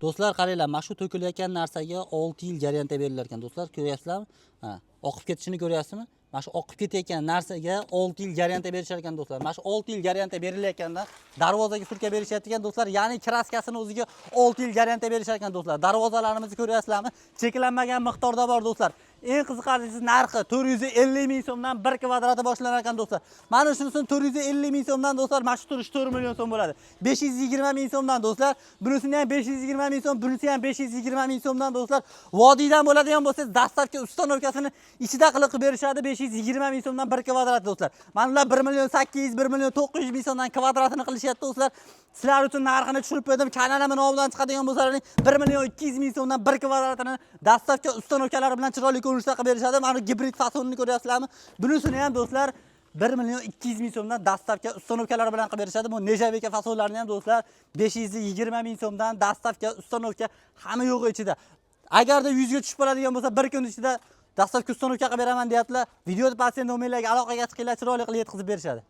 Do'stlar qaranglar, mana shu to'kilayotgan narsaga 6 yil jarayonda berilar ekan do'stlar. Ko'ryapsizlarmi? Ha, oqib ketishini ko'ryapsizmi? Mana shu oqib ketayotgan narsaga 6 yil jarayonda berishar ekan do'stlar. Mana shu 6 yil jarayonda berilayotganda darvozaga surka berishyapti ekan do'stlar. Ya'ni kraskasini o'ziga 6 yil jarayonda berishar ekan do'stlar. Darvozalarimizni ko'ryapsizlarmi? Cheklanmagan miqdorda bor do'stlar. Eng qiziqarlisi narxi 450 ming so'mdan 1 kvadrati boshlanar ekan do'stlar. Mana shunisini 450 ming so'mdan do'stlar, mana shu turish 4 million so'm bo'ladi. 520 ming so'mdan do'stlar, bunisini ham 520 ming so'm, bunisi ham 520 ming so'mdan do'stlar. Vodiydan bo'ladigan bo'lsangiz, dastavka ustanovkasini ichida qilib berishadi 520 ming so'mdan 1 kvadrat do'stlar. Mana ular 1 million 800, 1 million 900 ming so'mdan kvadratini qilishyapti do'stlar. Sizlar uchun narxini tushirib qo'ydim. Kanalimni nomidan chiqadigan bo'lsalaring 1 million 200 ming so'mdan 1 kvadratini dastavka ustanovkalari bilan chiroyli ko'rinishda qilib berishadi. Mana gibrid fasonini ko'ryapsizlarmi? Bunisini ham do'stlar 1 million 200 ming so'mdan dastavka ustanovkalari bilan qilib berishadi. Bu nejabeka fasonlarini ham do'stlar 520 ming so'mdan dastavka ustanovka hamma yo'q ichida. Agarda 100 ga tushib qoladigan bo'lsa, bir kun ichida dastavka ustanovka qilib beraman deyaptilar. Videoda patsiент nomerlarga aloqaga chiqinglar, chiroyli qilib yetkazib berishadi.